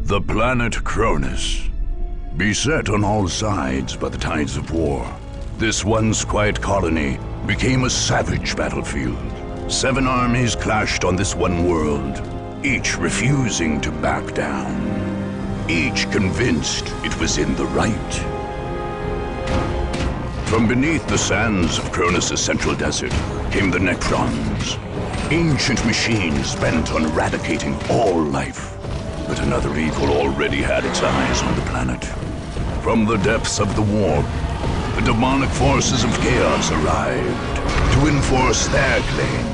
The planet Cronus. Beset on all sides by the tides of war, this once quiet colony became a savage battlefield. 7 armies clashed on this one world, each refusing to back down. Each convinced it was in the right. From beneath the sands of Cronus' central desert came the Necrons, ancient machines bent on eradicating all life. But another evil already had its eyes on the planet. From the depths of the warp, the demonic forces of chaos arrived to enforce their claim.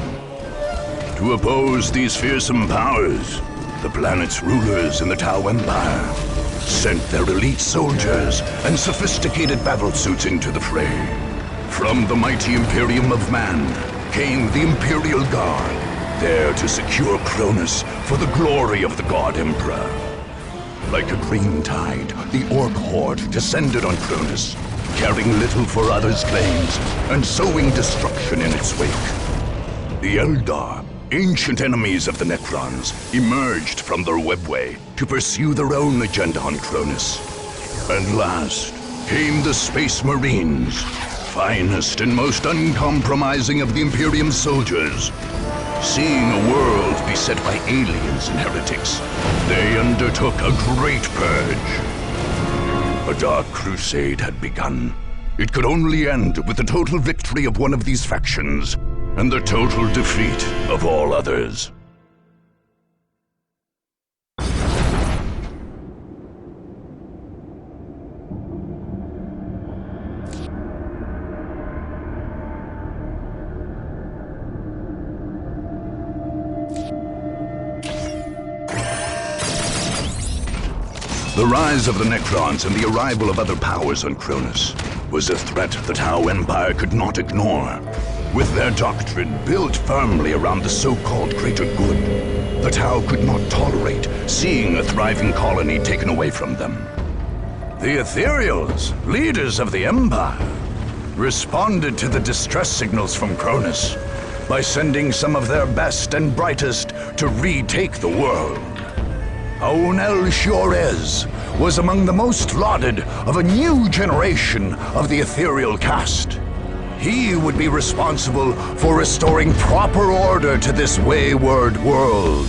To oppose these fearsome powers, the planet's rulers in the Tau Empire sent their elite soldiers and sophisticated battlesuits into the fray. From the mighty Imperium of Man came the Imperial Guard, there to secure Cronus for the glory of the God Emperor. Like a green tide, the Ork horde descended on Cronus, caring little for others' claims and sowing destruction in its wake. The Eldar, ancient enemies of the Necrons, emerged from their webway to pursue their own agenda on Cronus. And last came the Space Marines, finest and most uncompromising of the Imperium's soldiers. Seeing a world beset by aliens and heretics, they undertook a great purge. A dark crusade had begun. It could only end with the total victory of one of these factions and the total defeat of all others. The rise of the Necrons and the arrival of other powers on Cronus was a threat the Tau Empire could not ignore. With their doctrine built firmly around the so-called greater good, the Tau could not tolerate seeing a thriving colony taken away from them. The Ethereals, leaders of the Empire, responded to the distress signals from Cronus by sending some of their best and brightest to retake the world. Aunel Shiorez was among the most lauded of a new generation of the ethereal caste. He would be responsible for restoring proper order to this wayward world.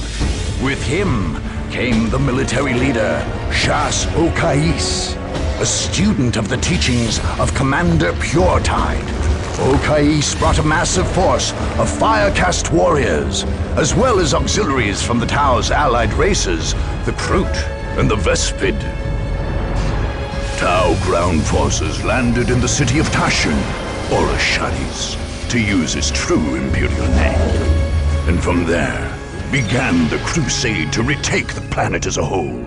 With him came the military leader, Shas Okais, a student of the teachings of Commander Puretide. Okais brought a massive force of fire-caste warriors, as well as auxiliaries from the Tau's allied races, the Kroot and the Vespid. Tau ground forces landed in the city of Tashin, or Ashadis, to use its true imperial name. And from there began the crusade to retake the planet as a whole.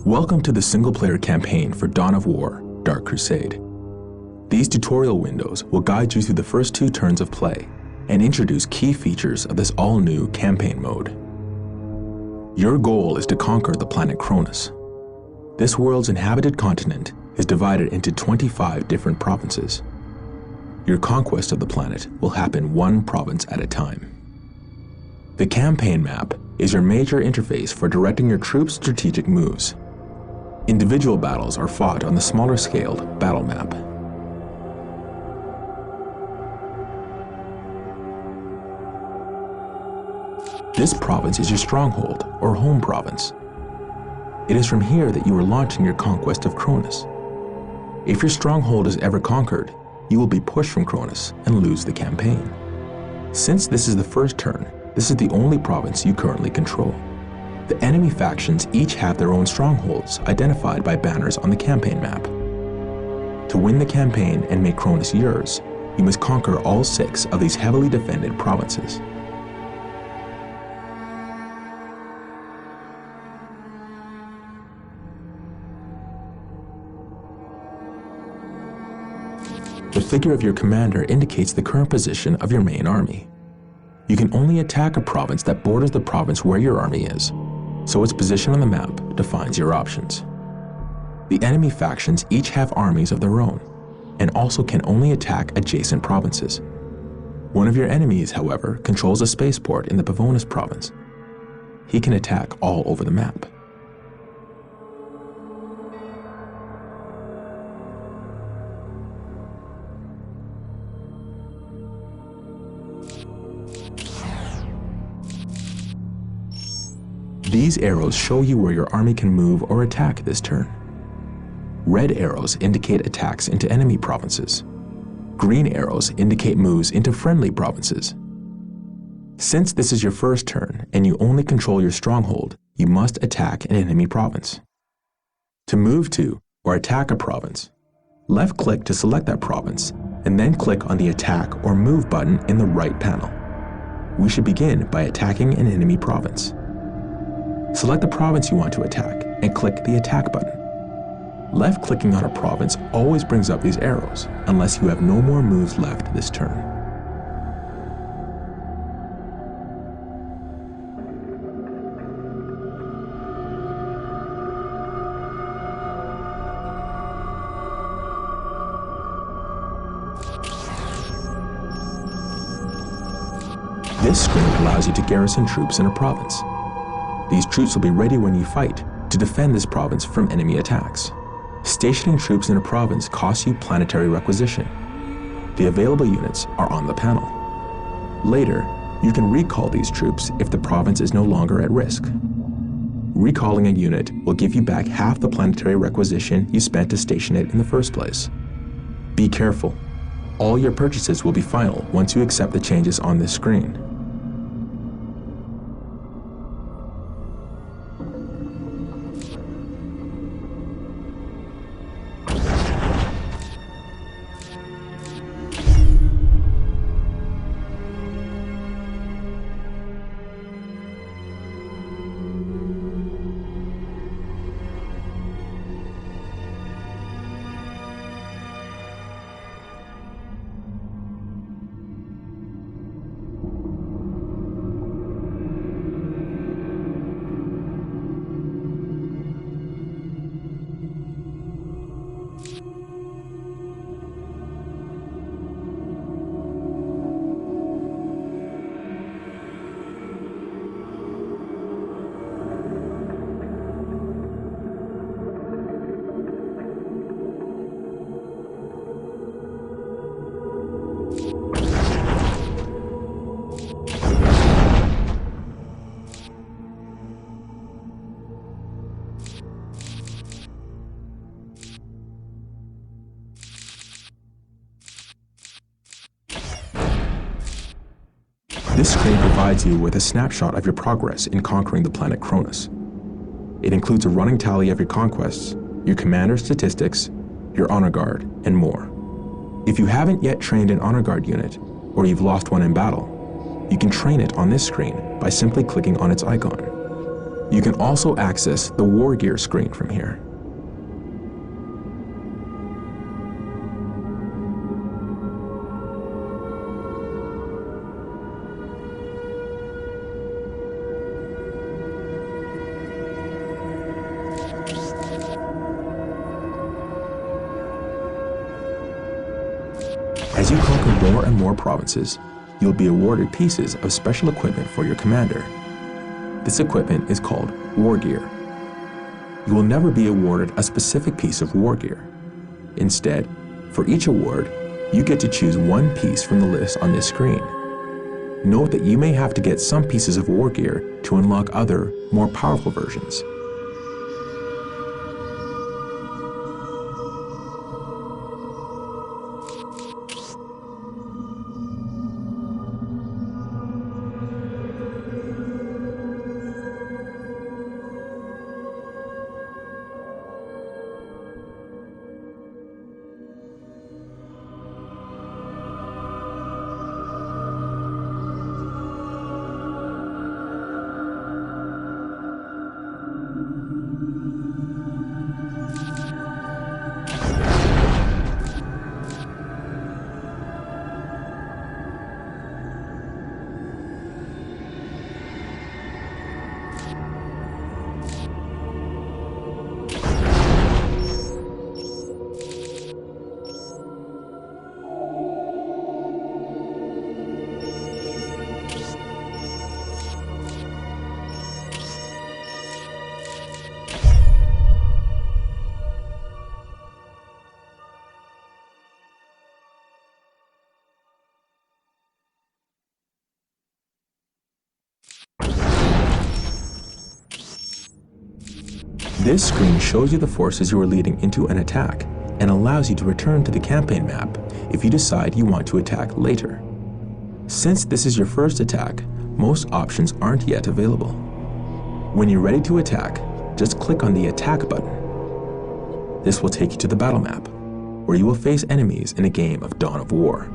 Welcome to the single-player campaign for Dawn of War, Dark Crusade. These tutorial windows will guide you through the first 2 turns of play and introduce key features of this all-new campaign mode. Your goal is to conquer the planet Cronus. This world's inhabited continent is divided into 25 different provinces. Your conquest of the planet will happen 1 province at a time. The campaign map is your major interface for directing your troops' strategic moves. Individual battles are fought on the smaller-scaled battle map. This province is your Stronghold, or home province. It is from here that you are launching your conquest of Cronus. If your Stronghold is ever conquered, you will be pushed from Cronus and lose the campaign. Since this is the first turn, this is the only province you currently control. The enemy factions each have their own strongholds identified by banners on the campaign map. To win the campaign and make Cronus yours, you must conquer all 6 of these heavily defended provinces. The figure of your commander indicates the current position of your main army. You can only attack a province that borders the province where your army is, so its position on the map defines your options. The enemy factions each have armies of their own, and also can only attack adjacent provinces. One of your enemies, however, controls a spaceport in the Pavonis province. He can attack all over the map. These arrows show you where your army can move or attack this turn. Red arrows indicate attacks into enemy provinces. Green arrows indicate moves into friendly provinces. Since this is your first turn and you only control your stronghold, you must attack an enemy province. To move to or attack a province, left-click to select that province and then click on the Attack or Move button in the right panel. We should begin by attacking an enemy province. Select the province you want to attack and click the Attack button. Left-clicking on a province always brings up these arrows, unless you have no more moves left this turn. This screen allows you to garrison troops in a province. These troops will be ready when you fight to defend this province from enemy attacks. Stationing troops in a province costs you planetary requisition. The available units are on the panel. Later, you can recall these troops if the province is no longer at risk. Recalling a unit will give you back half the planetary requisition you spent to station it in the first place. Be careful. All your purchases will be final once you accept the changes on this screen. This screen provides you with a snapshot of your progress in conquering the planet Cronus. It includes a running tally of your conquests, your commander statistics, your honor guard, and more. If you haven't yet trained an honor guard unit, or you've lost one in battle, you can train it on this screen by simply clicking on its icon. You can also access the War Gear screen from here. As you conquer more and more provinces, you'll be awarded pieces of special equipment for your commander. This equipment is called War Gear. You will never be awarded a specific piece of war gear. Instead, for each award, you get to choose one piece from the list on this screen. Note that you may have to get some pieces of war gear to unlock other, more powerful versions. This screen shows you the forces you are leading into an attack and allows you to return to the campaign map if you decide you want to attack later. Since this is your first attack, most options aren't yet available. When you're ready to attack, just click on the Attack button. This will take you to the battle map, where you will face enemies in a game of Dawn of War.